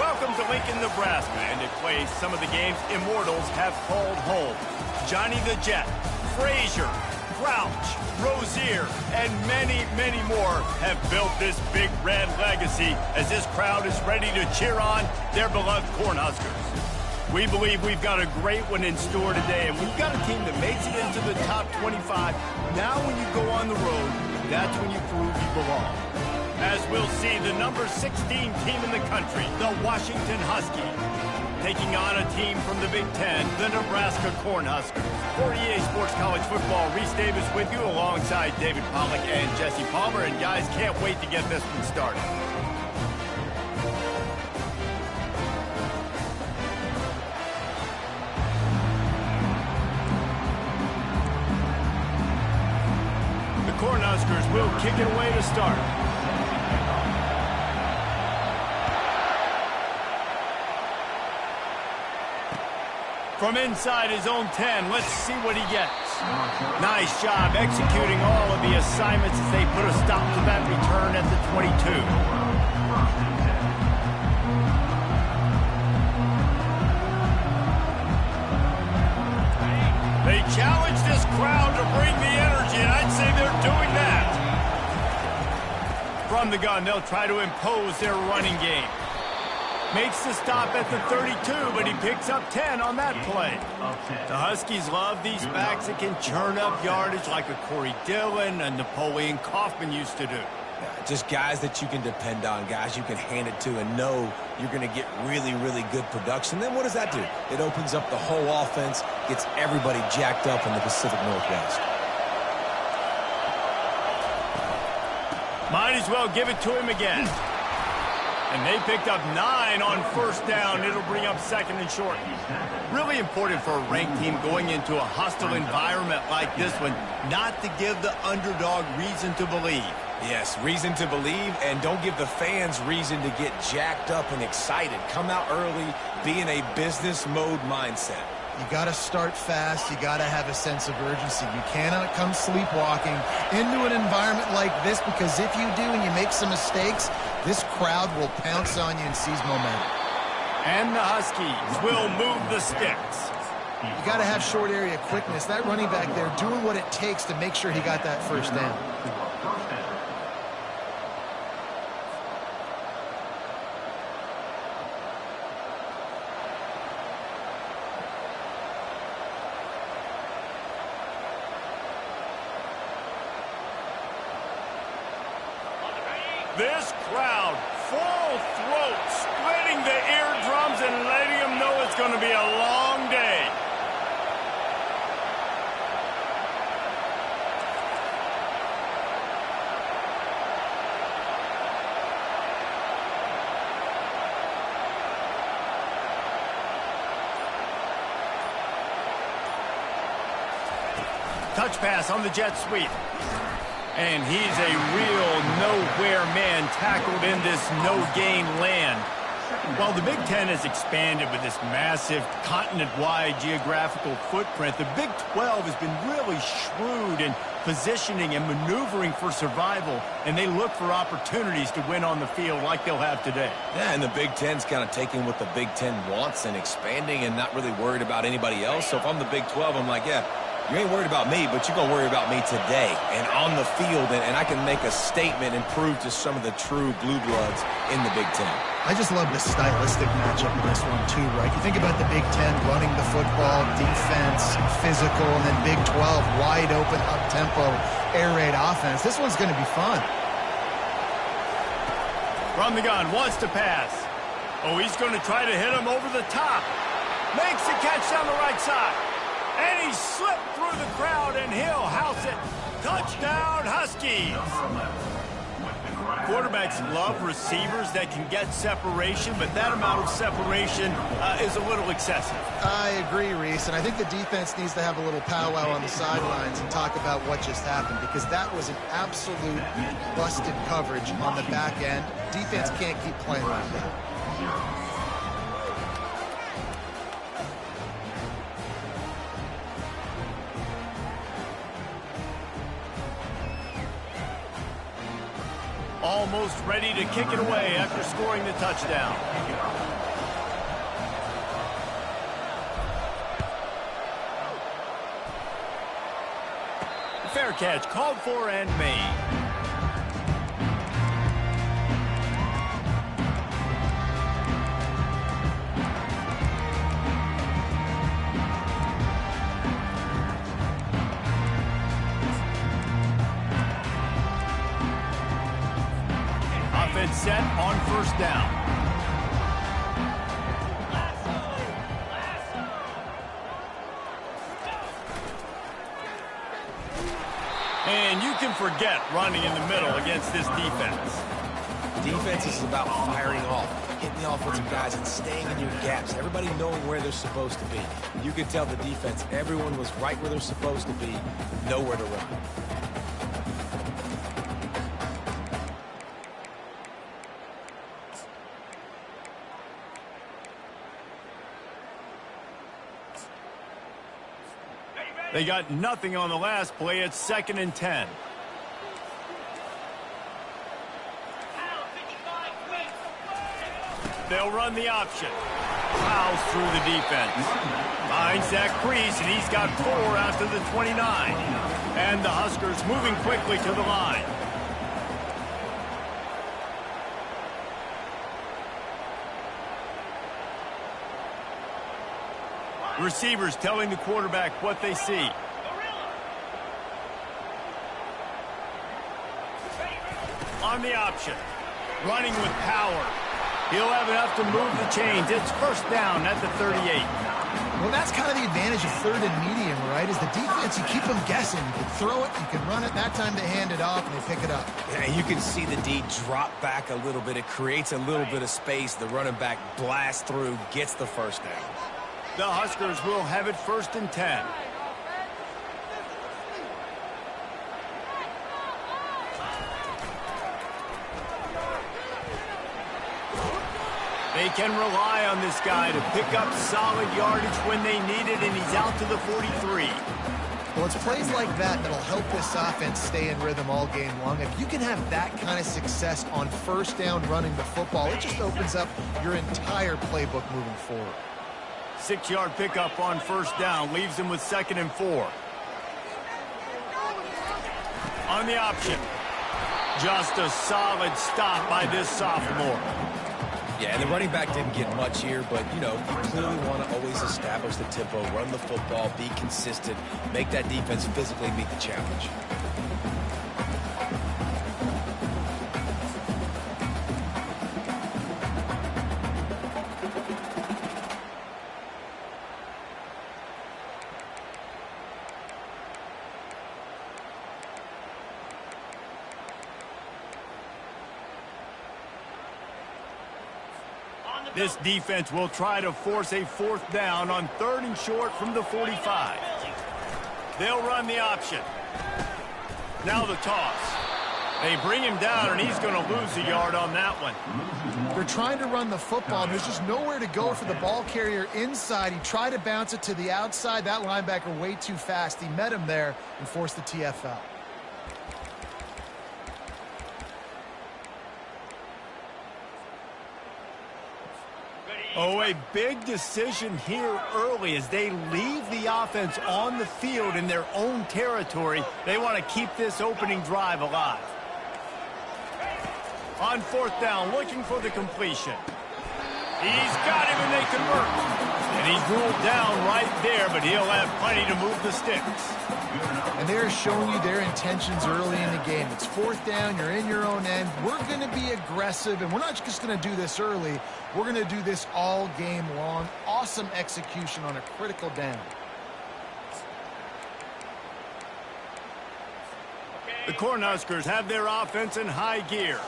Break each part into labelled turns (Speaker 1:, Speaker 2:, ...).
Speaker 1: Welcome to Lincoln, Nebraska, and it plays some of the games immortals have called home. Johnny the Jet, Frazier, Crouch, Rozier, and many, many more have built this big red legacy as this crowd is ready to cheer on their beloved Cornhuskers. We believe we've got a great one in store today, and we've got a team that makes it into the top 25. Now when you go on the road, that's when you prove you belong. As we'll see, the number 16 team in the country, the Washington Huskies, taking on a team from the Big Ten, the Nebraska Cornhuskers. For EA Sports College Football, Reese Davis with you alongside David Pollack and Jesse Palmer. And guys, can't wait to get this one started. The Cornhuskers will kick it away to start. From inside his own 10, let's see what he gets. Nice job executing all of the assignments as they put a stop to that return at the 22. They challenge this crowd to bring the energy, and I'd say they're doing that. From the gun, they'll try to impose their running game. Makes the stop at the 32, but he picks up 10 on that play. The Huskies love these backs that can churn up yardage like a Corey Dillon and Napoleon Kaufman used to do.
Speaker 2: Just guys that you can depend on, guys you can hand it to and know you're going to get really, really good production. Then what does that do? It opens up the whole offense, gets everybody jacked up in the Pacific Northwest.
Speaker 1: Might as well give it to him again. And they picked up 9 on first down. It'll bring up second and short. Really important for a ranked team going into a hostile environment like this one, not to give the underdog reason to believe.
Speaker 2: Yes, reason to believe, and don't give the fans reason to get jacked up and excited. Come out early, be in a business mode mindset.
Speaker 3: You got to start fast. You got to have a sense of urgency. You cannot come sleepwalking into an environment like this, because if you do and you make some mistakes, this crowd will pounce on you and seize momentum.
Speaker 1: And the Huskies will move the sticks.
Speaker 3: You got to have short area quickness. That running back there doing what it takes to make sure he got that first down.
Speaker 1: This crowd, full throat, splitting the eardrums and letting them know it's going to be a long day. Touch pass on the jet sweep. And he's a real nowhere man tackled in this no-gain land. While the Big Ten has expanded with this massive continent-wide geographical footprint, the Big 12 has been really shrewd in positioning and maneuvering for survival, and they look for opportunities to win on the field like they'll have today.
Speaker 2: Yeah, and the Big Ten's kind of taking what the Big Ten wants and expanding and not really worried about anybody else. So if I'm the Big 12, I'm like, yeah, you ain't worried about me, but you're going to worry about me today and on the field, and I can make a statement and prove to some of the true blue bloods in the Big Ten.
Speaker 3: I just love the stylistic matchup in this one too, right? You think about the Big Ten running the football, defense, physical, and then Big 12, wide open, up-tempo, air raid offense. This one's going to be fun.
Speaker 1: From the gun, wants to pass. Oh, he's going to try to hit him over the top. Makes the catch down the right side. And he slipped through the crowd, and he'll house it. Touchdown, Huskies. Quarterbacks love receivers that can get separation, but that amount of separation is a little excessive.
Speaker 3: I agree, Reese, and I think the defense needs to have a little powwow on the sidelines and talk about what just happened, because that was an absolute busted coverage on the back end. Defense can't keep playing like that.
Speaker 1: Almost ready to kick it away after scoring the touchdown. Fair catch, called for and made. Offense set on first down. And you can forget running in the middle against this defense.
Speaker 2: Defense is about firing off, hitting the offensive guys and staying in your gaps. Everybody knowing where they're supposed to be. You can tell the defense, everyone was right where they're supposed to be, nowhere to run.
Speaker 1: They got nothing on the last play. It's 2nd and 10. They'll run the option. Plows through the defense. Finds that crease, and he's got 4 out to the 29. And the Huskers moving quickly to the line. Receivers telling the quarterback what they see. On the option. Running with power. He'll have enough to move the chains. It's first down at the 38.
Speaker 3: Well, that's kind of the advantage of 3rd and medium, right? Is the defense, you keep them guessing. You can throw it, you can run it. That time they hand it off and they pick it up.
Speaker 2: Yeah, you can see the D drop back a little bit. It creates a little bit of space. The running back blasts through, gets the first down.
Speaker 1: The Huskers will have it 1st and 10. They can rely on this guy to pick up solid yardage when they need it, and he's out to the 43.
Speaker 3: Well, it's plays like that that'll help this offense stay in rhythm all game long. If you can have that kind of success on first down running the football, it just opens up your entire playbook moving forward.
Speaker 1: 6-yard pickup on first down leaves him with 2nd and 4. On the option. Just a solid stop by this sophomore.
Speaker 2: Yeah, and the running back didn't get much here, but, you know, you clearly want to always establish the tempo, run the football, be consistent, make that defense physically meet the challenge.
Speaker 1: This defense will try to force a 4th down on 3rd and short from the 45. They'll run the option. Now the toss. They bring him down, and he's going to lose a yard on that one.
Speaker 3: They're trying to run the football, and there's just nowhere to go for the ball carrier inside. He tried to bounce it to the outside. That linebacker way too fast. He met him there and forced the TFL.
Speaker 1: Oh, a big decision here early as they leave the offense on the field in their own territory. They want to keep this opening drive alive. On 4th down, looking for the completion. He's got him, and they convert. And he's ruled down right there, but he'll have plenty to move the sticks.
Speaker 3: And they're showing you their intentions early in the game. It's 4th down, you're in your own end. We're going to be aggressive, and we're not just going to do this early. We're going to do this all game long. Awesome execution on a critical down.
Speaker 1: The Cornhuskers have their offense in high gear.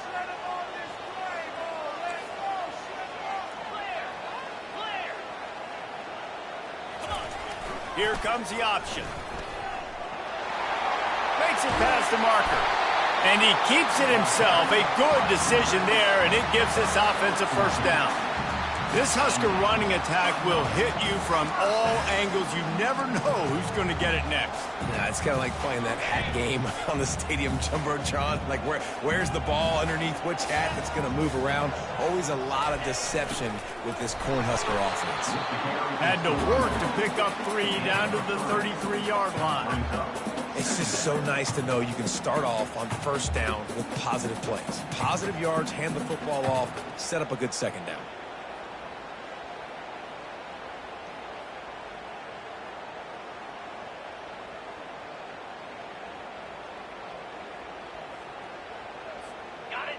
Speaker 1: Here comes the option. Makes it past the marker. And he keeps it himself. A good decision there, and it gives this offense a first down. This Husker running attack will hit you from all angles. You never know who's going to get it next.
Speaker 2: Yeah, it's kind of like playing that hat game on the stadium jumbotron. Like, where's the ball underneath which hat that's going to move around? Always a lot of deception with this Cornhusker offense.
Speaker 1: Had to work to pick up 3 down to the 33-yard line.
Speaker 2: It's just so nice to know you can start off on first down with positive plays. Positive yards, hand the football off, set up a good second down.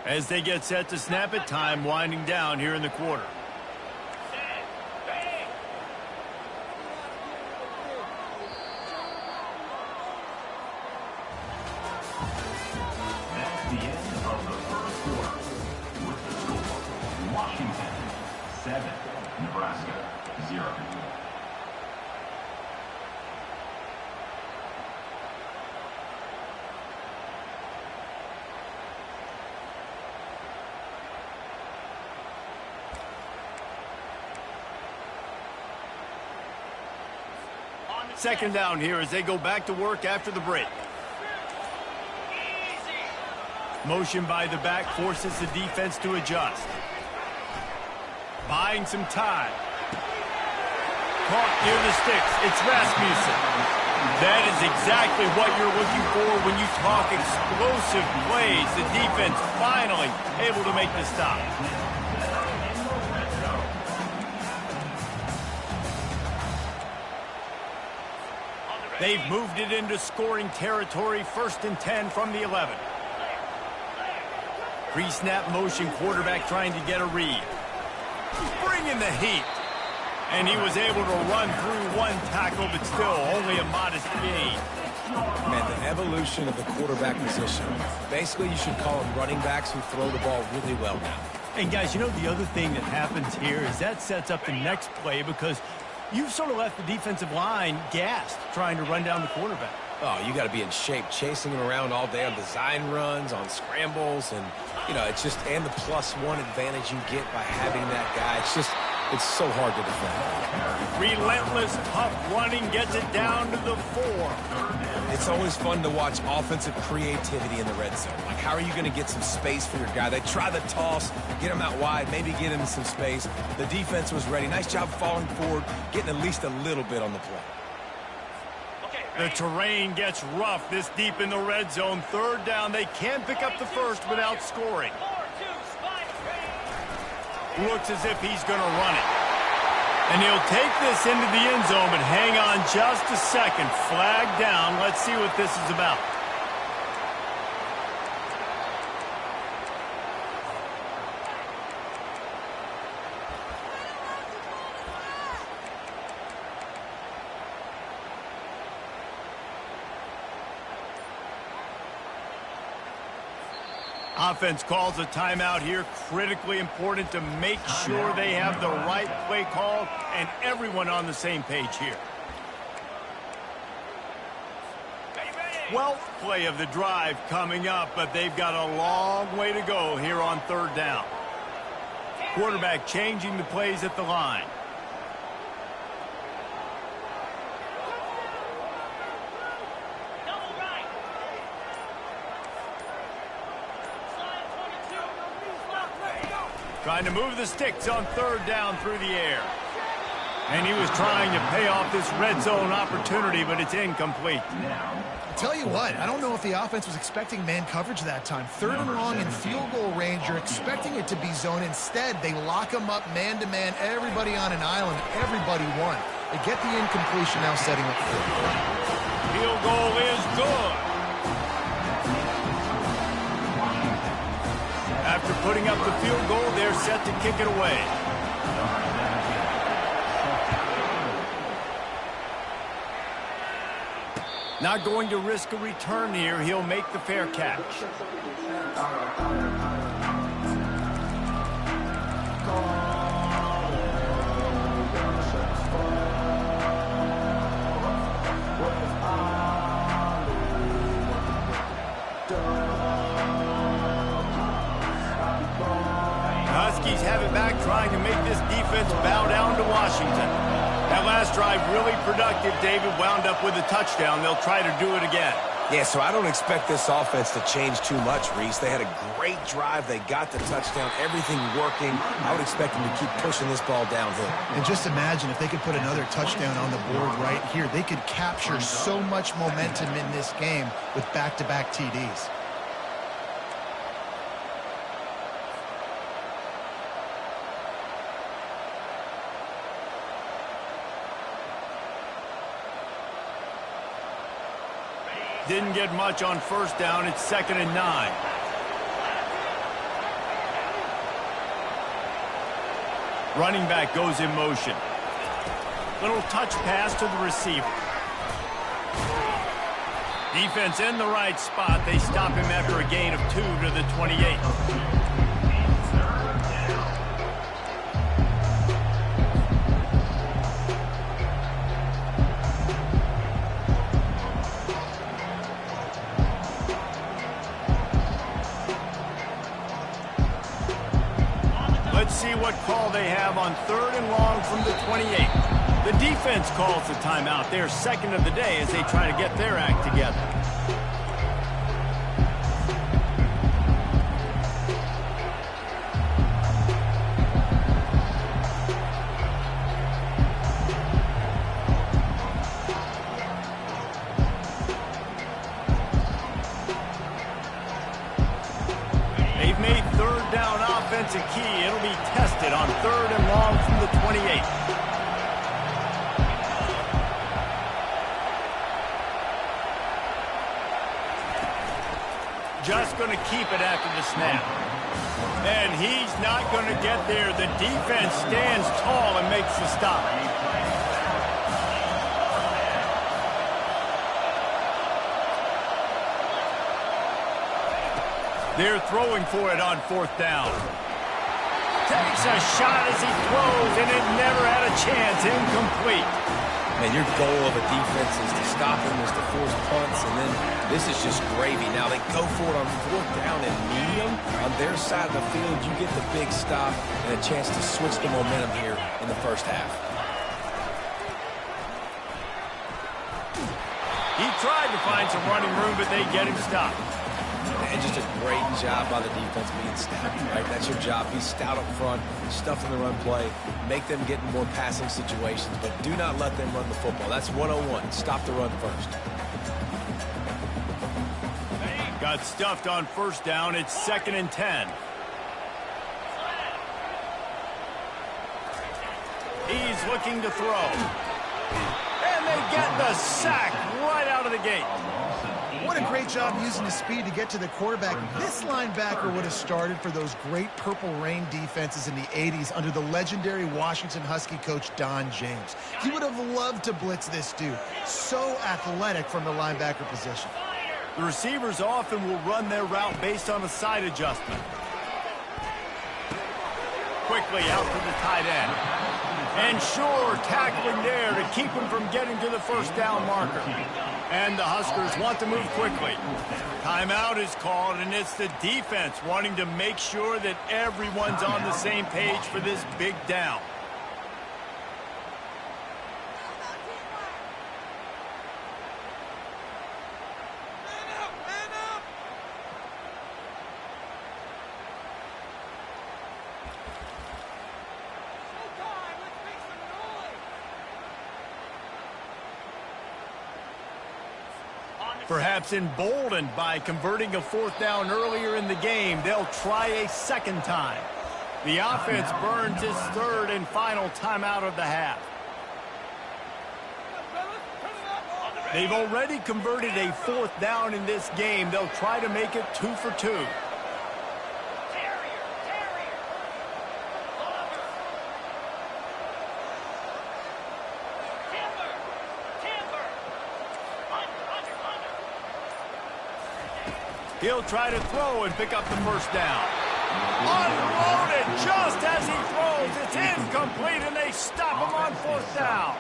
Speaker 1: As they get set to snap it, time winding down here in the quarter.
Speaker 4: That's the end of the first quarter. With the score, Washington 7, Nebraska 0.
Speaker 1: Second down here as they go back to work after the break. Motion by the back forces the defense to adjust. Buying some time. Caught near the sticks. It's Rasmussen. That is exactly what you're looking for when you talk explosive plays. The defense finally able to make the stop. They've moved it into scoring territory, 1st and 10 from the 11. Pre-snap motion, quarterback trying to get a read. Bringing the heat. And he was able to run through one tackle, but still only a modest gain.
Speaker 2: Man, the evolution of the quarterback position. Basically, you should call them running backs who throw the ball really well now.
Speaker 1: And guys, you know the other thing that happens here is that sets up the next play because you've sort of left the defensive line gassed trying to run down the quarterback.
Speaker 2: Oh, you got to be in shape, chasing him around all day on design runs, on scrambles, and, you know, it's just, and the +1 advantage you get by having that guy. It's so hard to defend.
Speaker 1: Relentless, tough running gets it down to the 4.
Speaker 2: It's always fun to watch offensive creativity in the red zone. Like, how are you going to get some space for your guy? They try the toss, get him out wide, maybe get him some space. The defense was ready. Nice job falling forward, getting at least a little bit on the play.
Speaker 1: The terrain gets rough this deep in the red zone. 3rd down. They can pick up the first without scoring. Looks as if he's going to run it. And he'll take this into the end zone, but hang on just a second. Flag down. Let's see what this is about. Offense calls a timeout here. Critically important to make sure they have the right play call and everyone on the same page here. 12th play of the drive coming up, but they've got a long way to go here on 3rd down. Quarterback changing the plays at the line. Trying to move the sticks on 3rd down through the air. And he was trying to pay off this red zone opportunity, but it's incomplete.
Speaker 3: I'll tell you what, I don't know if the offense was expecting man coverage that time. 3rd and long in field goal range, you're expecting it to be zone. Instead, they lock them up man-to-man, everybody on an island, everybody won. They get the incompletion now setting up for it.
Speaker 1: Field goal is good. After putting up the field goal, they're set to kick it away. Not going to risk a return here. He'll make the fair catch. Huskies have it back, trying to make this defense bow down to Washington. That last drive really productive. David wound up with a touchdown. They'll try to do it again.
Speaker 2: Yeah, so I don't expect this offense to change too much, Reese. They had a great drive. They got the touchdown, everything working. I would expect them to keep pushing this ball downhill.
Speaker 3: And just imagine if they could put another touchdown on the board right here. They could capture so much momentum in this game with back-to-back TDs.
Speaker 1: Didn't get much on first down. It's 2nd and 9. Running back goes in motion. Little touch pass to the receiver. Defense in the right spot. They stop him after a gain of 2 to the 28. Let's see what call they have on 3rd and long from the 28. The defense calls the timeout. They're 2nd of the day as they try to get their act together. They've made 3rd down offensive key. It'll be tested on 3rd and long from the 28. Just going to keep it after the snap. And he's not going to get there. The defense stands tall and makes the stop. They're throwing for it on 4th down. Takes a shot as he throws, and it never had a chance. Incomplete.
Speaker 2: Man, your goal of a defense is to stop them, is to force punts, and then this is just gravy. Now they go for it on 4th down and medium. On their side of the field, you get the big stop and a chance to switch the momentum here in the first half.
Speaker 1: He tried to find some running room, but they get him stopped.
Speaker 2: And just a great job by the defense being stout, right? That's your job. Be stout up front, stuff in the run play, make them get in more passing situations, but do not let them run the football. That's 101. Stop the run first.
Speaker 1: Got stuffed on 1st down. It's 2nd and 10. He's looking to throw. And they get the sack right out of the gate.
Speaker 3: What a great job using his speed to get to the quarterback. This linebacker would have started for those great Purple Rain defenses in the 80s under the legendary Washington Husky coach Don James. He would have loved to blitz this dude. So athletic from the linebacker position.
Speaker 1: The receivers often will run their route based on a side adjustment. Quickly out to the tight end. And sure, tackling there to keep him from getting to the 1st down marker. And the Huskers want to move quickly. Timeout is called, and it's the defense wanting to make sure that everyone's on the same page for this big down. Perhaps emboldened by converting a 4th down earlier in the game, they'll try a 2nd time. The offense burns its 3rd and final timeout of the half. They've already converted a 4th down in this game. They'll try to make it 2 for 2. He'll try to throw and pick up the 1st down. Unloaded just as he throws. It's incomplete, and they stop him on 4th down.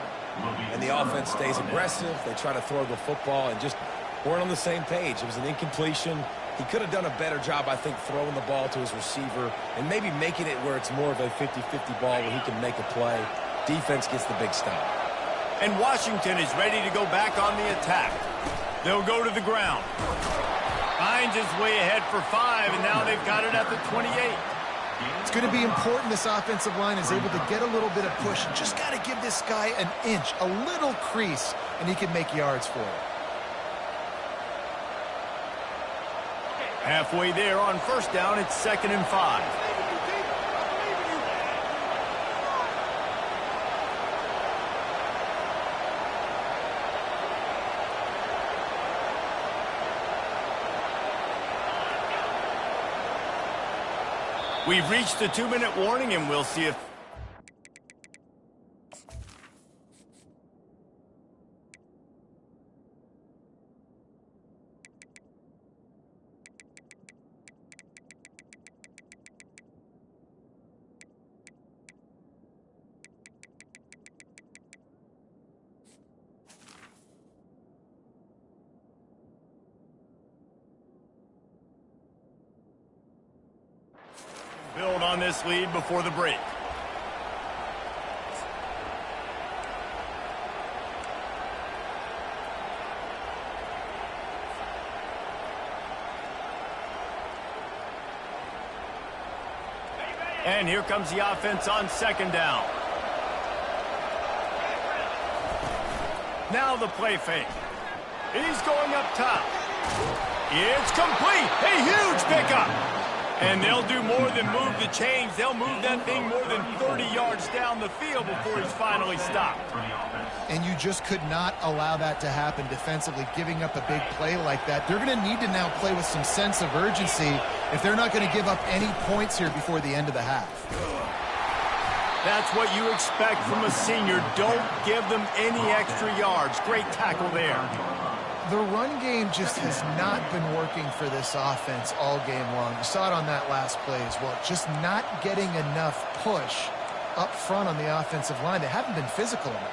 Speaker 2: And the offense stays aggressive. They try to throw the football and just weren't on the same page. It was an incompletion. He could have done a better job, I think, throwing the ball to his receiver and maybe making it where it's more of a 50-50 ball where he can make a play. Defense gets the big stop.
Speaker 1: And Washington is ready to go back on the attack. They'll go to the ground. Finds his way ahead for 5, and now they've got it at the 28.
Speaker 3: It's going to be important this offensive line is able to get a little bit of push. You just got to give this guy an inch, a little crease, and he can make yards for it.
Speaker 1: Halfway there on first down, it's 2nd and 5. We've reached the 2-minute warning, and we'll see if... build on this lead before the break. And here comes the offense on 2nd down. Now the play fake. He's going up top. It's complete. A huge pickup. And they'll do more than move the chains. They'll move that thing more than 30 yards down the field before he's finally stopped.
Speaker 3: And you just could not allow that to happen defensively, giving up a big play like that. They're going to need to now play with some sense of urgency if they're not going to give up any points here before the end of the half.
Speaker 1: That's what you expect from a senior. Don't give them any extra yards. Great tackle there.
Speaker 3: The run game just has not been working for this offense all game long. You saw it on that last play as well. Just not getting enough push up front on the offensive line. They haven't been physical enough.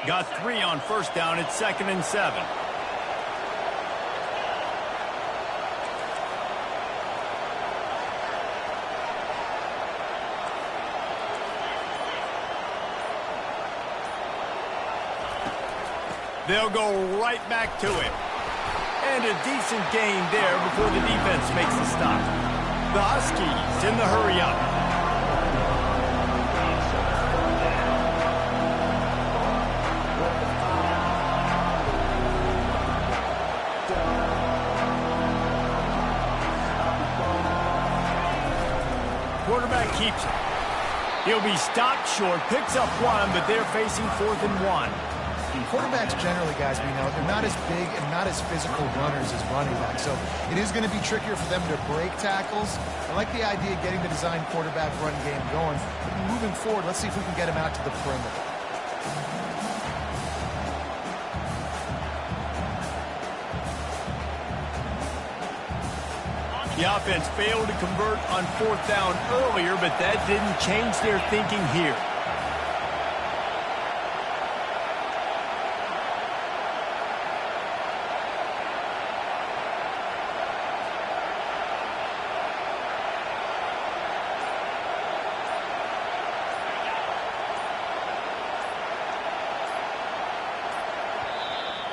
Speaker 1: Got 3 on first down. It's 2nd and 7. They'll go right back to him. And a decent gain there before the defense makes the stop. The Huskies in the hurry up. Quarterback keeps it. He'll be stopped short, picks up 1, but they're facing 4th and 1.
Speaker 3: Quarterbacks generally, guys, we know, they're not as big and not as physical runners as running backs. So it is going to be trickier for them to break tackles. I like the idea of getting the design quarterback run game going. Moving forward, let's see if we can get him out to the perimeter.
Speaker 1: The offense failed to convert on 4th down earlier, but that didn't change their thinking here.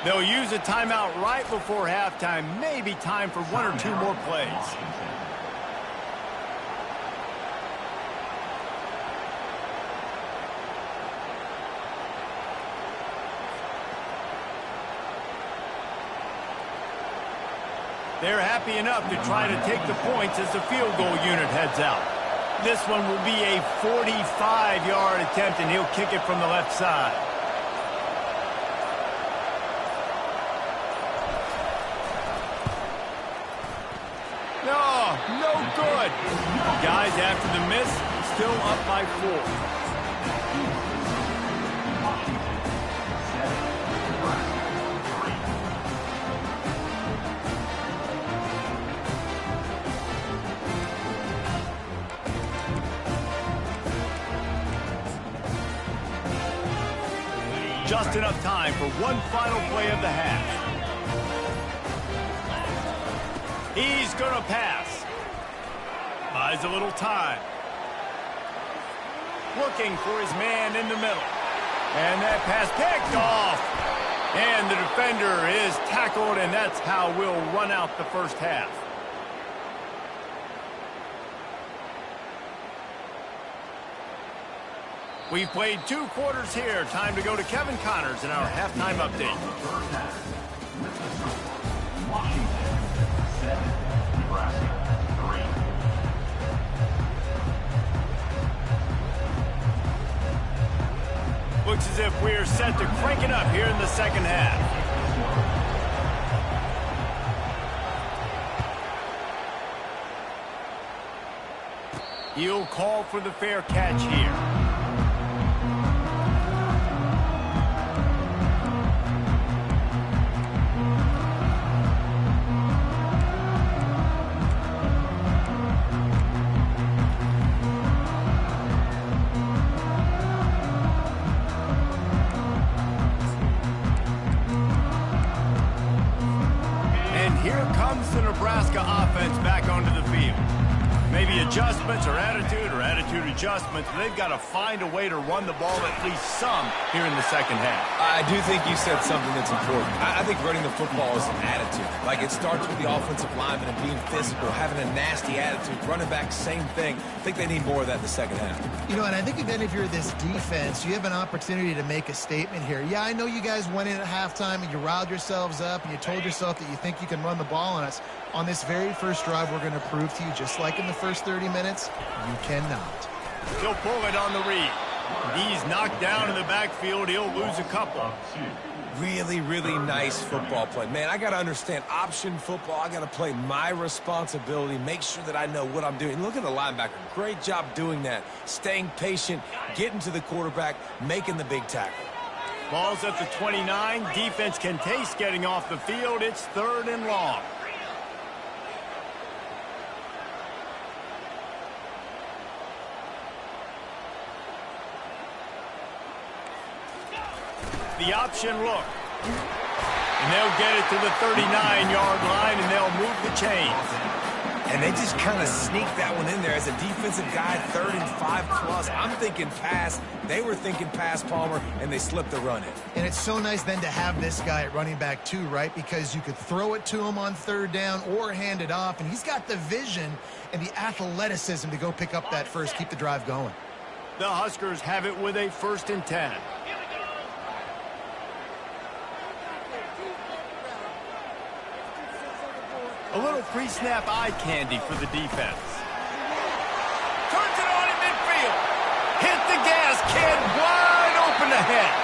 Speaker 1: They'll use a timeout right before halftime. Maybe time for 1 or 2 more plays. They're happy enough to try to take the points as the field goal unit heads out. This one will be a 45-yard attempt, and he'll kick it from the left side. No good. Guys, after the miss, still up by 4. Just enough time for one final play of the half. He's going to pass. Buys a little time. Looking for his man in the middle. And that pass picked off. And the defender is tackled, and that's how we'll run out the first half. We've played 2 quarters here. Time to go to Kevin Connors in our halftime update.
Speaker 4: With the score, Washington 7, Nebraska 3.
Speaker 1: Looks as if we're set to crank it up here in the second half. He'll call for the fair catch here. The Nebraska offense back onto the field. Maybe adjustments or attitude adjustments. They've got to find a way to run the ball at least some here in the second half.
Speaker 2: I do think you said something that's important. I think running the football is an attitude. Like, it starts with the offensive lineman and being physical, having a nasty attitude. Running back, same thing. I think they need more of that in the second half.
Speaker 3: You know, and I think again, if you're this defense, you have an opportunity to make a statement here. Yeah, I know you guys went in at halftime and you riled yourselves up and you told yourself that you think you can run the ball on us. On this very first drive, we're going to prove to you, just like in the first 30 minutes, you cannot.
Speaker 1: He'll pull it on the read. He's knocked down in the backfield. He'll lose a couple.
Speaker 2: Really, really nice football play. Man, I got to understand option football. I got to play my responsibility, make sure that I know what I'm doing. Look at the linebacker. Great job doing that. Staying patient, getting to the quarterback, making the big tackle.
Speaker 1: Ball's at the 29. Defense can taste getting off the field. It's 3rd and long. The option look. And they'll get it to the 39-yard line, and they'll move the chains.
Speaker 2: And they just kind of sneaked that one in there as a defensive guy, 3rd and 5 plus. I'm thinking pass. They were thinking pass, Palmer, and they slipped the run in.
Speaker 3: And it's so nice then to have this guy at running back too, right? Because you could throw it to him on 3rd down or hand it off, and he's got the vision and the athleticism to go pick up that first, keep the drive going.
Speaker 1: The Huskers have it with a 1st and 10. A little pre-snap eye candy for the defense. Turns it on in midfield. Hit the gas, kid, wide open ahead.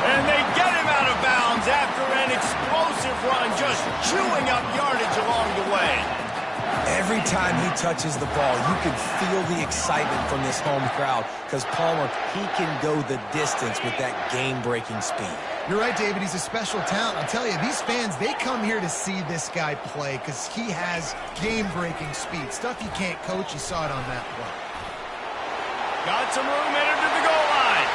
Speaker 1: And they get him out of bounds after an explosive run, just chewing up yardage along the way.
Speaker 2: Every time he touches the ball, you can feel the excitement from this home crowd because Palmer, he can go the distance with that game-breaking speed.
Speaker 3: You're right, David. He's a special talent. I'll tell you, these fans, they come here to see this guy play because he has game-breaking speed. Stuff you can't coach. You saw it on that play.
Speaker 1: Got some room, entered to the goal line.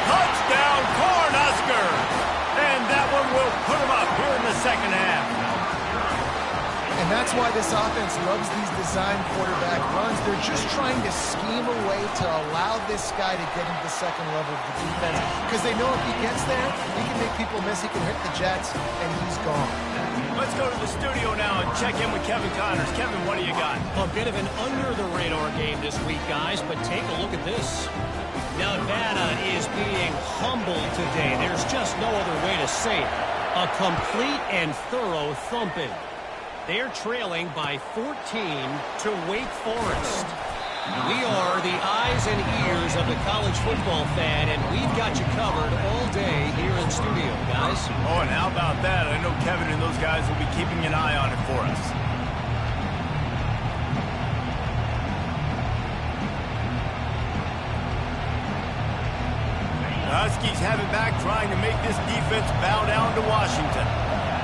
Speaker 1: Touchdown, Cornhuskers. And that one will put him up here in the second half.
Speaker 3: And that's why this offense loves these design quarterback runs. They're just trying to scheme a way to allow this guy to get into the second level of the defense because they know if he gets there, he can make people miss, he can hit the Jets, and he's gone.
Speaker 1: Let's go to the studio now and check in with Kevin Connors. Kevin, what do you got?
Speaker 5: A bit of an under-the-radar game this week, guys, but take a look at this. Nevada is being humbled today. There's just no other way to say it. A complete and thorough thumping. They're trailing by 14 to Wake Forest. We are the eyes and ears of the college football fan, and we've got you covered all day here in studio, guys.
Speaker 1: Oh, and how about that? I know Kevin and those guys will be keeping an eye on it for us. The Huskies have it back, trying to make this defense bow down to Washington.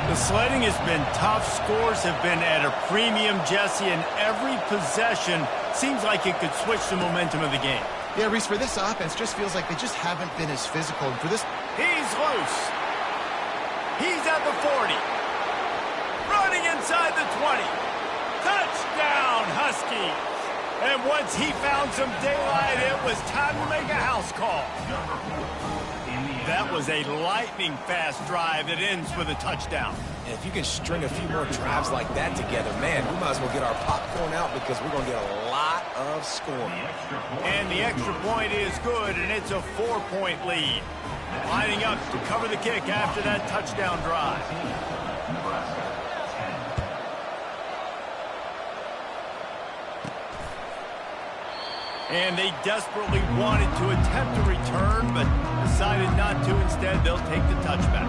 Speaker 1: The sledding has been tough. Scores have been at a premium, Jesse, and every possession seems like it could switch the momentum of the game.
Speaker 3: Yeah, Reese, for this offense, just feels like they just haven't been as physical. And for this,
Speaker 1: he's loose. He's at the 40. Running inside the 20. Touchdown, Huskies. And once he found some daylight, it was time to make a house call. That was a lightning-fast drive that ends with a touchdown.
Speaker 2: And if you can string a few more drives like that together, man, we might as well get our popcorn out because we're going to get a lot of scoring.
Speaker 1: And the extra point is good, and it's a 4-point lead. Lining up to cover the kick after that touchdown drive.
Speaker 4: Nebraska, 10.
Speaker 1: And they desperately wanted to attempt a return, but decided not to. Instead, they'll take the touchback.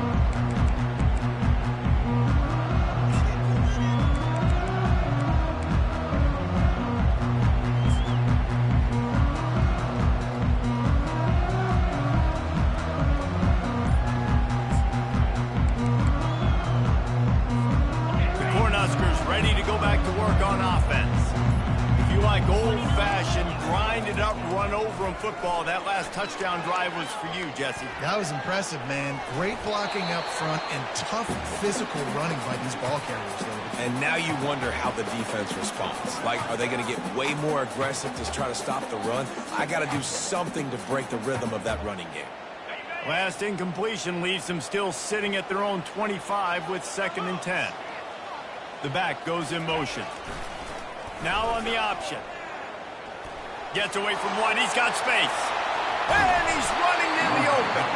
Speaker 1: The Cornhuskers ready to go back to work on offense. If you like old-fashioned, grind-it-up, run-over-'em football, that last touchdown drive was for you, Jesse.
Speaker 3: That was impressive, man. Great blocking up front and tough physical running by these ball carriers, David.
Speaker 2: And now you wonder how the defense responds. Like, are they going to get way more aggressive to try to stop the run? I got to do something to break the rhythm of that running game.
Speaker 1: Last incompletion leaves them still sitting at their own 25 with 2nd and 10. The back goes in motion. Now on the option. Gets away from one. He's got space. And he's running in the open.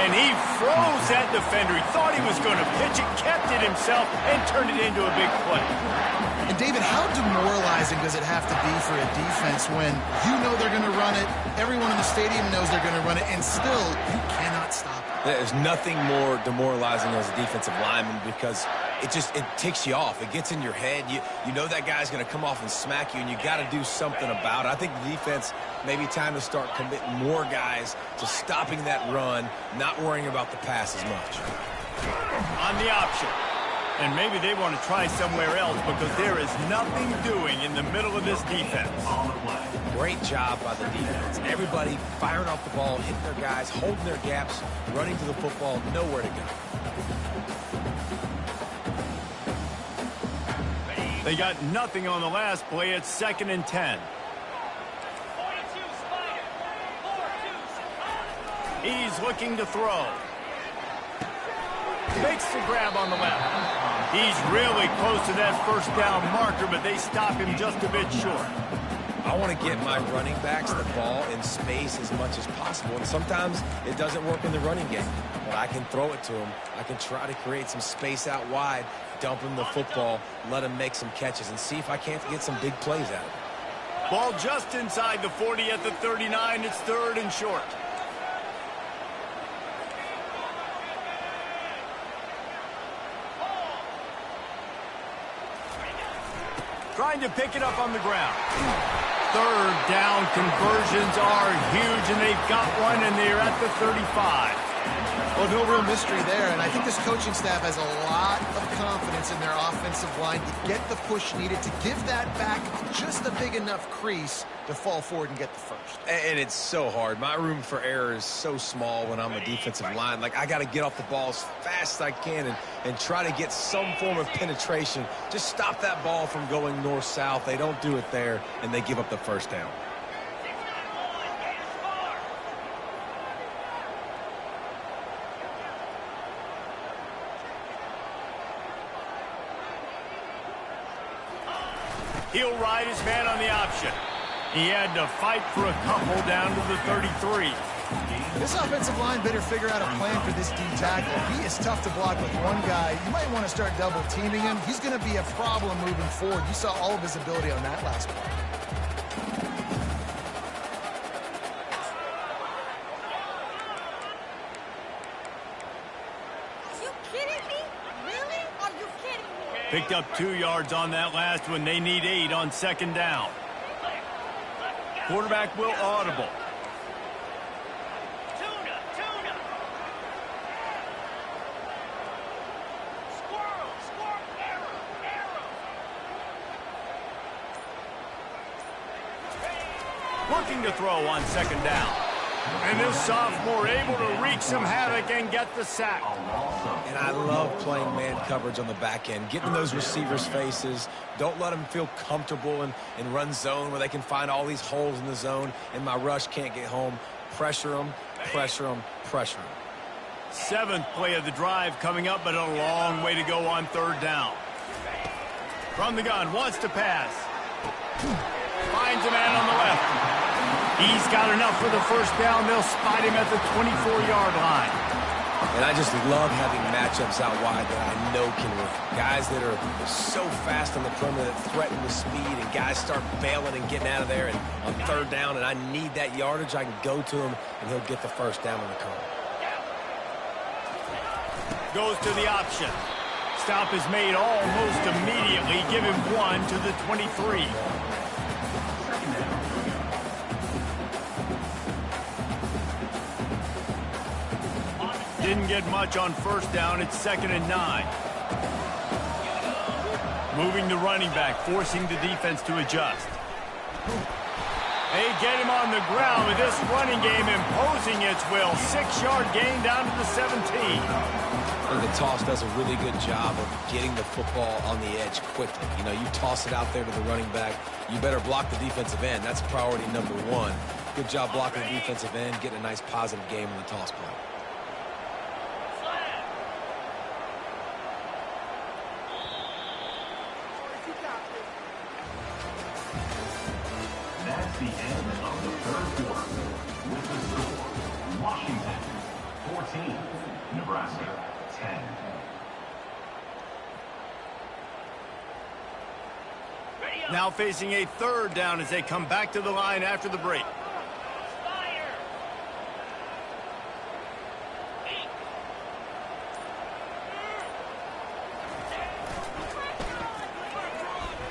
Speaker 1: And he froze that defender. He thought he was going to pitch it, kept it himself, and turned it into a big play.
Speaker 3: And, David, how demoralizing does it have to be for a defense when you know they're going to run it, everyone in the stadium knows they're going to run it, and still you cannot stop it?
Speaker 2: There's nothing more demoralizing as a defensive lineman because it ticks you off. It gets in your head. You know that guy's going to come off and smack you, and you got to do something about it. I think the defense maybe time to start committing more guys to stopping that run, not worrying about the pass as much.
Speaker 1: On the option. And maybe they want to try somewhere else because there is nothing doing in the middle of this defense.
Speaker 2: Great job by the defense. Everybody firing off the ball, hitting their guys, holding their gaps, running to the football, nowhere to go.
Speaker 1: They got nothing on the last play. It's 2nd and 10. He's looking to throw. Makes the grab on the left. He's really close to that first down marker, but they stop him just a bit short.
Speaker 2: I want to get my running backs the ball in space as much as possible, and sometimes it doesn't work in the running game, but I can throw it to them. I can try to create some space out wide, dump him the football, let him make some catches, and see if I can't get some big plays out of it.
Speaker 1: Ball just inside the 40 at the 39. It's 3rd and short. Trying to pick it up on the ground. 3rd down conversions are huge, and they've got one, and they're at the 35.
Speaker 3: Well, no real mystery there, and I think this coaching staff has a lot of confidence in their offensive line to get the push needed to give that back just a big enough crease to fall forward and get the first.
Speaker 2: And it's so hard. My room for error is so small when I'm a defensive line. Like, I got to get off the ball as fast as I can and try to get some form of penetration. Just stop that ball from going north-south. They don't do it there, and they give up the first down.
Speaker 1: He'll ride his man on the option. He had to fight for a couple down to the 33.
Speaker 3: This offensive line better figure out a plan for this D tackle. He is tough to block with one guy. You might want to start double teaming him. He's going to be a problem moving forward. You saw all of his ability on that last play.
Speaker 1: Picked up 2 yards on that last one. They need 8 on 2nd down. Quarterback will audible. Looking to throw on 2nd down. And this sophomore able to wreak some havoc and get the sack.
Speaker 2: And I love playing man coverage on the back end, getting in those receivers' faces. Don't let them feel comfortable in run zone where they can find all these holes in the zone and my rush can't get home. Pressure them, pressure them, pressure them.
Speaker 1: 7th play of the drive coming up, but a long way to go on 3rd down. From the gun, wants to pass. Finds a man on the left. He's got enough for the first down. They'll spot him at the 24-yard line.
Speaker 2: And I just love having matchups out wide that I know can work. Guys that are so fast on the perimeter that threaten with speed, and guys start bailing and getting out of there. And on 3rd down, and I need that yardage, I can go to him, and he'll get the first down on the curl.
Speaker 1: Goes to the option. Stop is made almost immediately. Give him 1 to the 23. Didn't get much on 1st down. It's 2nd and 9. Moving the running back, forcing the defense to adjust. They get him on the ground with this running game imposing its will. 6-yard gain down to the 17.
Speaker 2: And the toss does a really good job of getting the football on the edge quickly. You know, you toss it out there to the running back. You better block the defensive end. That's priority number 1. Good job blocking the defensive end, getting a nice positive game on the toss play.
Speaker 4: That's the end of the 3rd quarter. With the score, Washington 14, Nebraska 10.
Speaker 1: Now facing a 3rd down as they come back to the line after the break.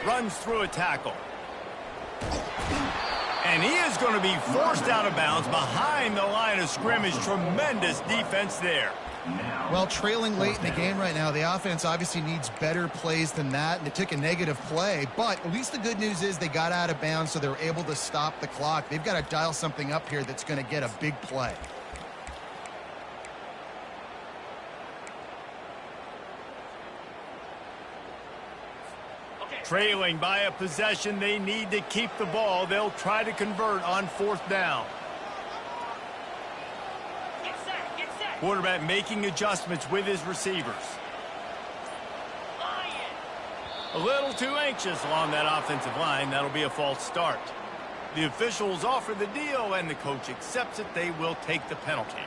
Speaker 1: Runs through a tackle. And he is going to be forced out of bounds behind the line of scrimmage. Tremendous defense there.
Speaker 3: Well, trailing late in the game right now, the offense obviously needs better plays than that, and they took a negative play. But at least the good news is they got out of bounds, so they're able to stop the clock. They've got to dial something up here that's going to get a big play.
Speaker 1: Trailing by a possession, they need to keep the ball. They'll try to convert on 4th down. Quarterback making adjustments with his receivers. A little too anxious along that offensive line. That'll be a false start. The officials offer the deal, and the coach accepts it. They will take the penalty.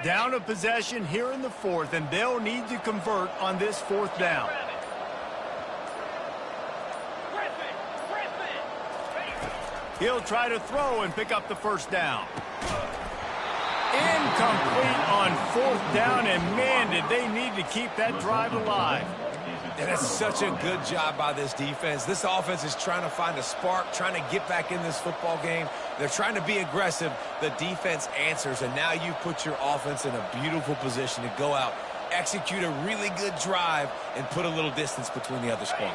Speaker 1: Down a possession here in the 4th, and they'll need to convert on this 4th down. He'll try to throw and pick up the first down. Incomplete on 4th down, and man, did they need to keep that drive alive.
Speaker 2: And that's such a good job by this defense. This offense is trying to find a spark, trying to get back in this football game. They're trying to be aggressive. The defense answers, and now you put your offense in a beautiful position to go out, execute a really good drive, and put a little distance between the other squad.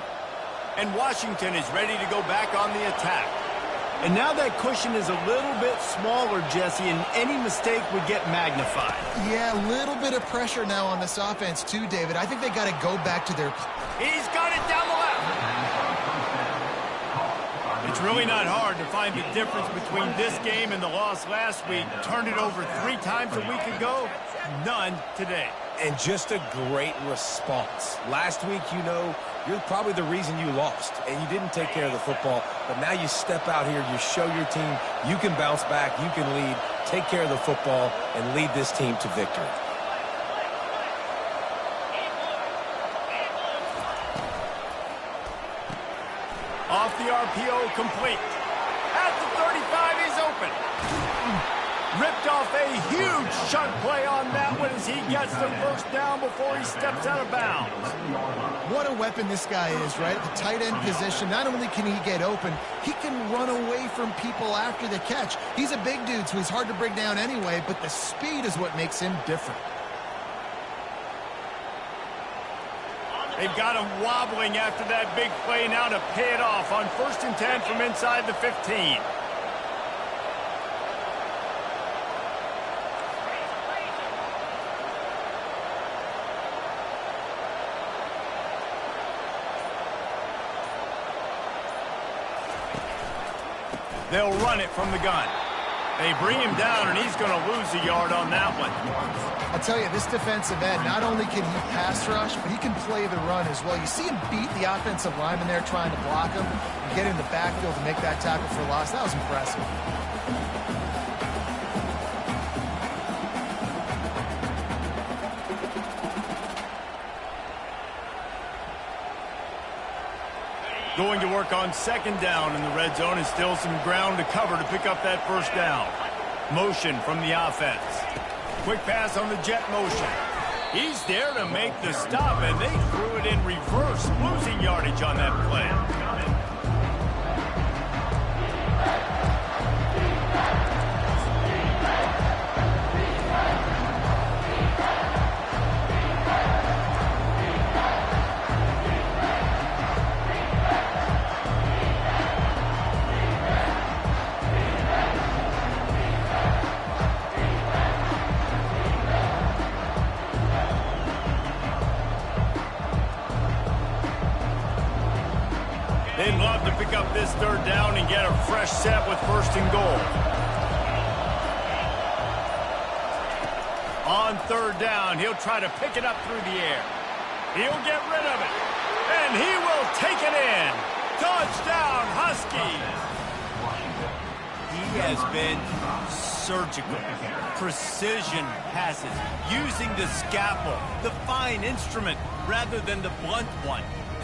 Speaker 1: And Washington is ready to go back on the attack. And now that cushion is a little bit smaller, Jesse, and any mistake would get magnified.
Speaker 3: Yeah, a little bit of pressure now on this offense too, David. I think they got to go back to their...
Speaker 1: He's got it down the left. It's really not hard to find the difference between this game and the loss last week. Turned it over 3 times a week ago, none today.
Speaker 2: And just a great response. Last week, you know, you're probably the reason you lost, and you didn't take care of the football. But now you step out here, you show your team you can bounce back, you can lead, take care of the football, and lead this team to victory.
Speaker 1: Off the RPO, complete. At the 35, he's open. Ripped off a huge chunk play on that one as he gets the first down before he steps out of bounds.
Speaker 3: What a weapon this guy is, right? At the tight end position, not only can he get open, he can run away from people after the catch. He's a big dude, so he's hard to bring down anyway, but the speed is what makes him different.
Speaker 1: They've got him wobbling after that big play now to pay it off on 1st and 10 from inside the 15. They'll run it from the gun. They bring him down, and he's going to lose a yard on that one.
Speaker 3: I'll tell you, this defensive end, not only can he pass rush, but he can play the run as well. You see him beat the offensive lineman there trying to block him and get in the backfield to make that tackle for loss. That was impressive.
Speaker 1: Going to work on 2nd down in the red zone, and still some ground to cover to pick up that 1st down. Motion from the offense. Quick pass on the jet motion. He's there to make the stop, and they threw it in reverse, losing yardage on that play. They'd love to pick up this 3rd down and get a fresh set with 1st and goal. On 3rd down, he'll try to pick it up through the air. He'll get rid of it, and he will take it in. Touchdown, Huskies! He has been surgical, precision passes, using the scalpel, the fine instrument, rather than the blunt one.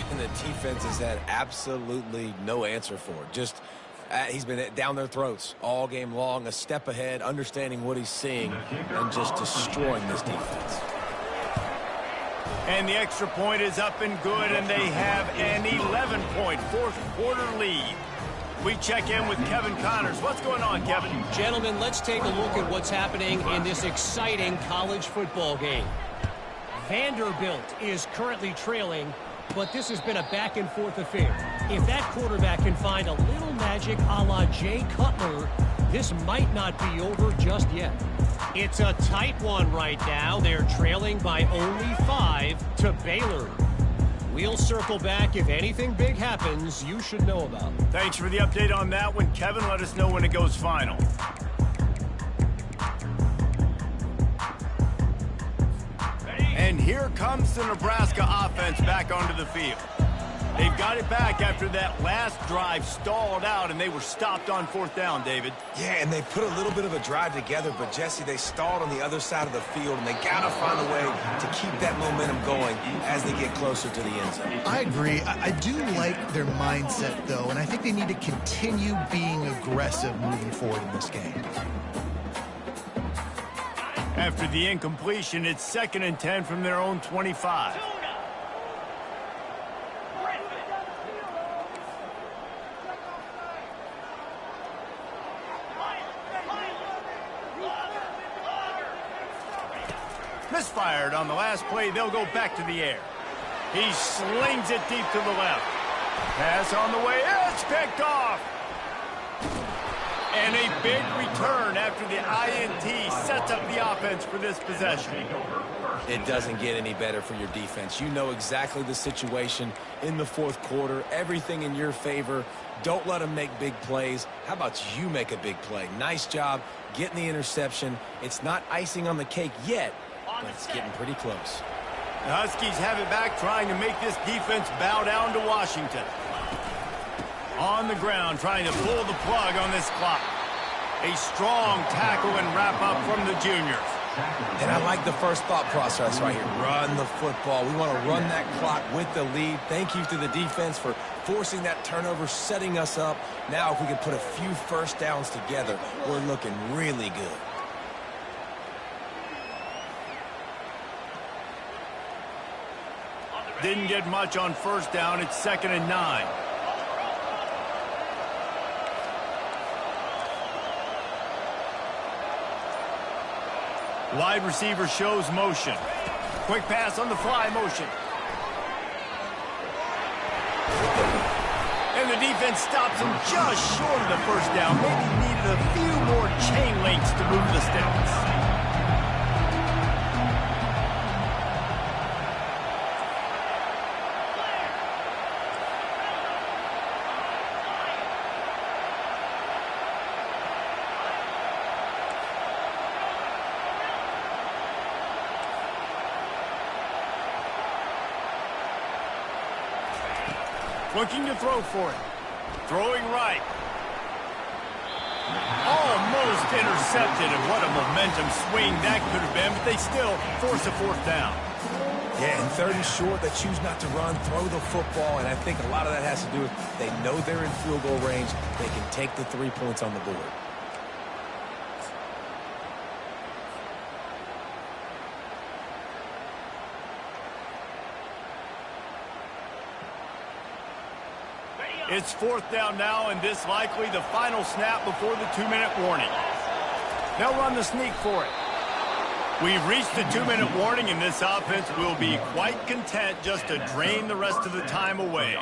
Speaker 2: And the defense has had absolutely no answer for it. Just, he's been down their throats all game long, a step ahead, understanding what he's seeing, and just destroying this defense.
Speaker 1: And the extra point is up and good, and they have an 11-point 4th quarter lead. We check in with Kevin Connors. What's going on, Kevin?
Speaker 5: Gentlemen, let's take a look at what's happening in this exciting college football game. Vanderbilt is currently trailing, but this has been a back-and-forth affair. If that quarterback can find a little magic a la Jay Cutler, this might not be over just yet. It's a tight one right now. They're trailing by only 5 to Baylor. We'll circle back. If anything big happens, you should know about it.
Speaker 1: Thanks for the update on that one, Kevin. Let us know when it goes final. And here comes the Nebraska offense back onto the field. They've got it back after that last drive stalled out, and they were stopped on 4th down, David.
Speaker 2: Yeah, and they put a little bit of a drive together, but, Jesse, they stalled on the other side of the field, and they got to find a way to keep that momentum going as they get closer to the end zone.
Speaker 3: I agree. I do like their mindset, though, and I think they need to continue being aggressive moving forward in this game.
Speaker 1: After the incompletion, it's 2nd and 10 from their own 25. Misfired on the last play. They'll go back to the air. He slings it deep to the left. Pass on the way. It's picked off. And a big return after the INT sets up the offense for this possession.
Speaker 2: It doesn't get any better for your defense. You know exactly the situation in the 4th quarter. Everything in your favor. Don't let them make big plays. How about you make a big play? Nice job getting the interception. It's not icing on the cake yet, but it's getting pretty close.
Speaker 1: The Huskies have it back, trying to make this defense bow down to Washington. On the ground, trying to pull the plug on this clock. A strong tackle and wrap up from the juniors.
Speaker 2: And I like the first thought process right here. Run the football. We want to run that clock with the lead. Thank you to the defense for forcing that turnover, setting us up. Now if we can put a few first downs together, we're looking really good.
Speaker 1: Didn't get much on first down. It's 2nd and 9. Wide receiver shows motion. Quick pass on the fly motion. And the defense stops him just short of the first down. Maybe needed a few more chain links to move the sticks. Looking to throw for it. Throwing right. Almost intercepted, and what a momentum swing that could have been, but they still force a 4th down.
Speaker 2: Yeah, and 3rd and short, they choose not to run, throw the football, and I think a lot of that has to do with they know they're in field goal range. They can take the 3 points on the board.
Speaker 1: It's 4th down now, and this likely the final snap before the 2-minute warning. They'll run the sneak for it. We've reached the 2-minute warning, and this offense will be quite content just to drain the rest of the time away.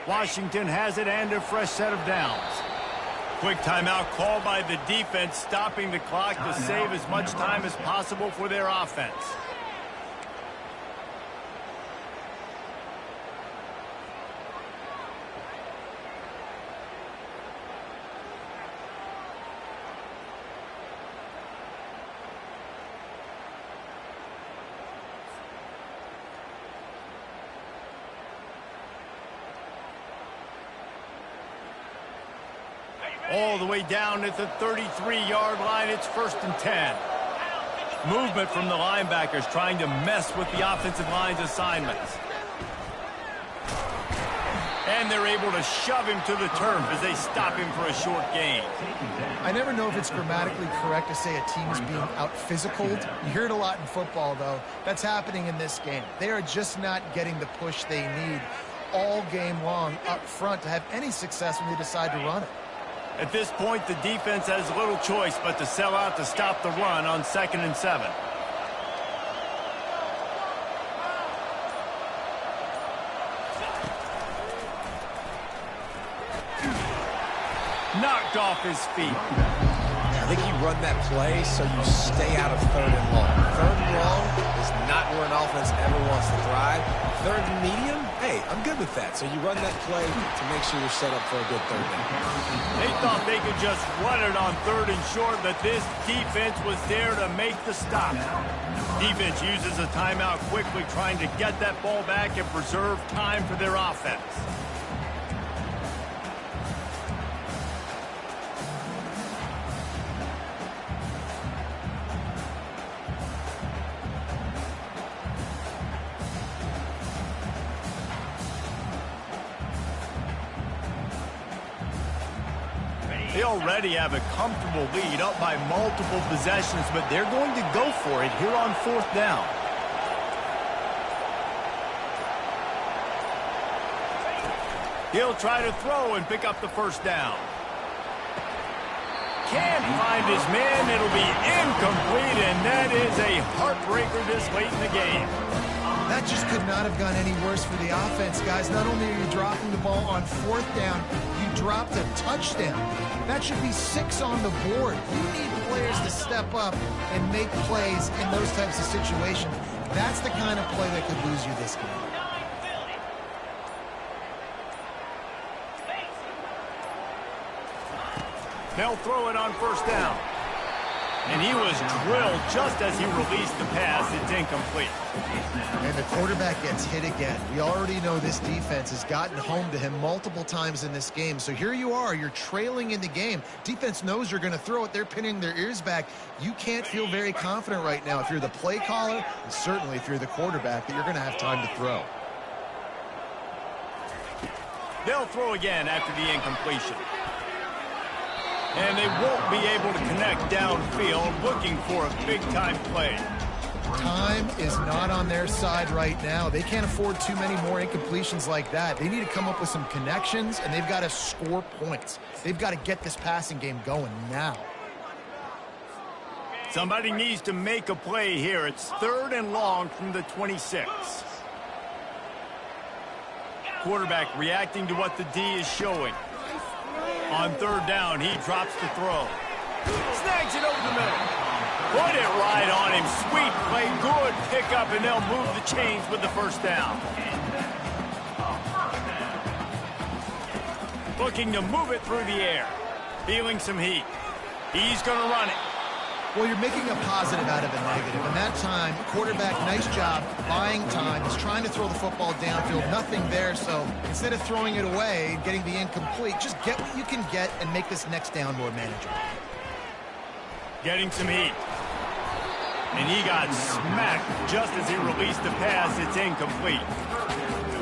Speaker 1: Washington has it and a fresh set of downs. Quick timeout called by the defense, stopping the clock to save as much time as possible for their offense. All the way down at the 33-yard line. It's 1st and 10. Movement from the linebackers trying to mess with the offensive line's assignments. And they're able to shove him to the turf as they stop him for a short gain.
Speaker 3: I never know if it's grammatically correct to say a team is being out-physicaled. You hear it a lot in football, though. That's happening in this game. They are just not getting the push they need all game long up front to have any success when they decide to run it.
Speaker 1: At this point, the defense has little choice but to sell out to stop the run on 2nd and 7. Knocked off his feet.
Speaker 2: I think you run that play so you stay out of 3rd and long. 3rd and long is not where an offense ever wants to thrive. 3rd and medium, hey, I'm good with that. So you run that play to make sure you're set up for a good 3rd down.
Speaker 1: They thought they could just run it on 3rd and short, but this defense was there to make the stop. Defense uses a timeout quickly, trying to get that ball back and preserve time for their offense. They already have a comfortable lead, up by multiple possessions, but they're going to go for it here on 4th down. He'll try to throw and pick up the 1st down. Can't find his man. It'll be incomplete, and that is a heartbreaker this late in the game.
Speaker 3: That just could not have gone any worse for the offense, guys. Not only are you dropping the ball on 4th down, you dropped a touchdown. That should be 6 on the board. You need players to step up and make plays in those types of situations. That's the kind of play that could lose you this game.
Speaker 1: They'll throw it on 1st down. And he was drilled just as he released the pass. It's incomplete.
Speaker 3: And the quarterback gets hit again. We already know this defense has gotten home to him multiple times in this game. So here you are. You're trailing in the game. Defense knows you're going to throw it. They're pinning their ears back. You can't feel very confident right now if you're the play caller, and certainly if you're the quarterback, that you're going to have time to throw.
Speaker 1: They'll throw again after the incompletion. And they won't be able to connect downfield, looking for a big-time play.
Speaker 3: Time is not on their side right now. They can't afford too many more incompletions like that. They need to come up with some connections, and they've got to score points. They've got to get this passing game going now.
Speaker 1: Somebody needs to make a play here. It's 3rd and long from the 26. Quarterback reacting to what the D is showing. On 3rd down, he drops the throw. Snags it over the middle. Put it right on him. Sweet play, good pickup, and they'll move the chains with the 1st down. Looking to move it through the air. Feeling some heat. He's going to run it.
Speaker 3: Well, you're making a positive out of a negative. And that time, quarterback, nice job, buying time. He's trying to throw the football downfield. Nothing there, so instead of throwing it away and getting the incomplete, just get what you can get and make this next down more manageable.
Speaker 1: Getting some heat. And he got smacked just as he released the pass. It's incomplete.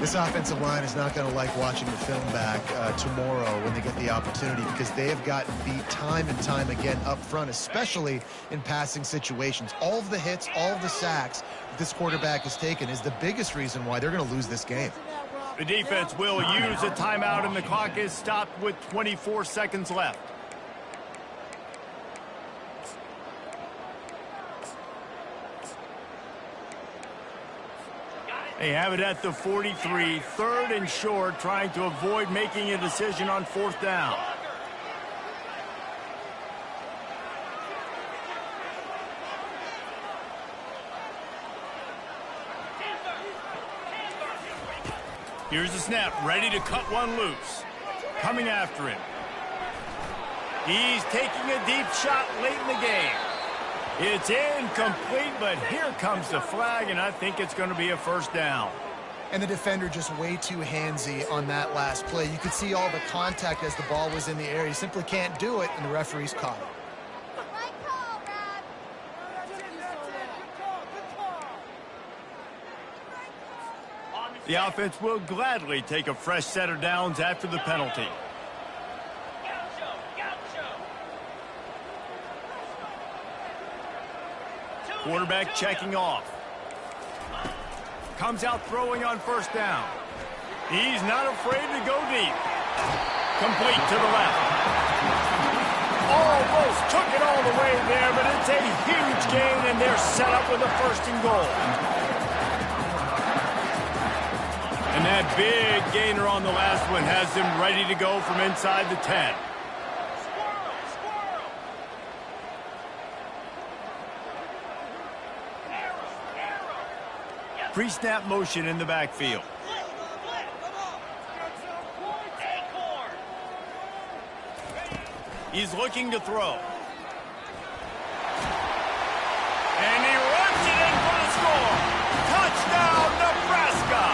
Speaker 3: This offensive line is not going to like watching the film back tomorrow when they get the opportunity, because they have gotten beat time and time again up front, especially in passing situations. All of the hits, all of the sacks that this quarterback has taken is the biggest reason why they're going to lose this game.
Speaker 1: The defense will use a timeout, and the clock is stopped with 24 seconds left. They have it at the 43, 3rd and short, trying to avoid making a decision on 4th down. Here's the snap, ready to cut one loose. Coming after him. He's taking a deep shot late in the game. It's incomplete, but here comes the flag, and I think it's going to be a 1st down.
Speaker 3: And the defender just way too handsy on that last play. You could see all the contact as the ball was in the air. He simply can't do it, and the referee's caught it.
Speaker 1: The offense will gladly take a fresh set of downs after the penalty. Quarterback checking off. Comes out throwing on 1st down. He's not afraid to go deep. Complete to the left. Almost took it all the way there, but it's a huge gain, and they're set up with a 1st and goal. And that big gainer on the last one has them ready to go from inside the 10. Pre-snap motion in the backfield. He's looking to throw. And he runs it in for the score. Touchdown, Nebraska!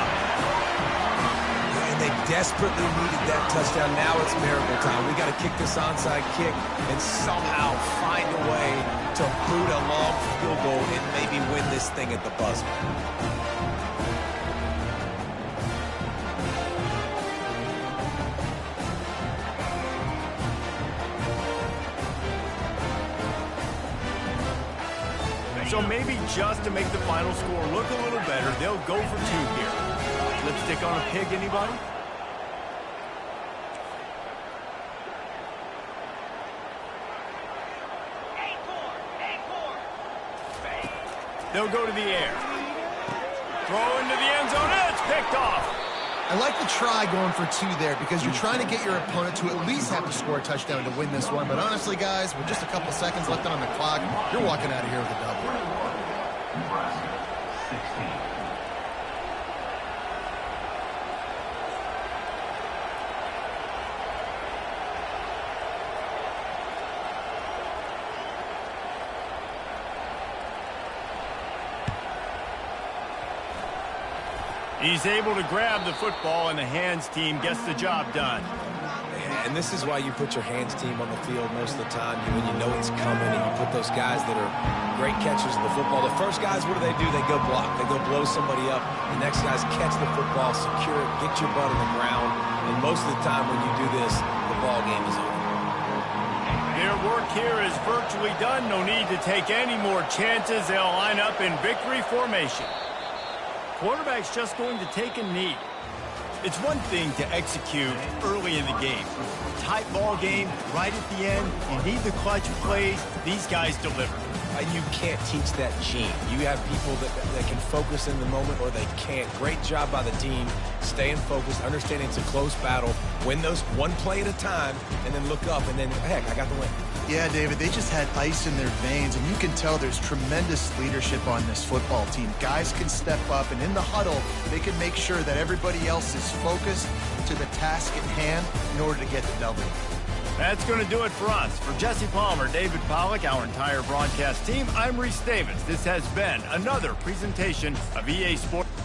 Speaker 2: And they desperately needed that touchdown. Now it's miracle time. We got to kick this onside kick and somehow find a way to boot a long field goal and maybe win this thing at the buzzer.
Speaker 1: So maybe just to make the final score look a little better, they'll go for 2 here. Lipstick on a pig, anybody? They'll go to the air. Throw into the end zone, and it's picked off.
Speaker 3: I like the try going for 2 there, because you're trying to get your opponent to at least have to score a touchdown to win this one. But honestly, guys, with just a couple seconds left on the clock, you're walking out of here with a double.
Speaker 4: Nebraska, 16.
Speaker 1: He's able to grab the football, and the hands team gets the job done.
Speaker 2: And this is why you put your hands team on the field most of the time when you know it's coming, and you put those guys that are great catchers of the football. The first guys, what do? They go block. They go blow somebody up. The next guys catch the football, secure it, get your butt on the ground. And most of the time when you do this, the ball game is over.
Speaker 1: Their work here is virtually done. No need to take any more chances. They'll line up in victory formation. Quarterback's just going to take a knee. It's one thing to execute early in the game. Tight ball game, right at the end. You need the clutch plays. These guys deliver.
Speaker 2: You can't teach that gene. You have people that can focus in the moment or they can't. Great job by the team, staying focused, understanding it's a close battle, win those one play at a time, and then look up, and then, heck, I got the win.
Speaker 3: Yeah, David, they just had ice in their veins, and you can tell there's tremendous leadership on this football team. Guys can step up, and in the huddle, they can make sure that everybody else is focused to the task at hand in order to get the W.
Speaker 1: That's going to do it for us. For Jesse Palmer, David Pollack, our entire broadcast team, I'm Reese Davis. This has been another presentation of EA Sports.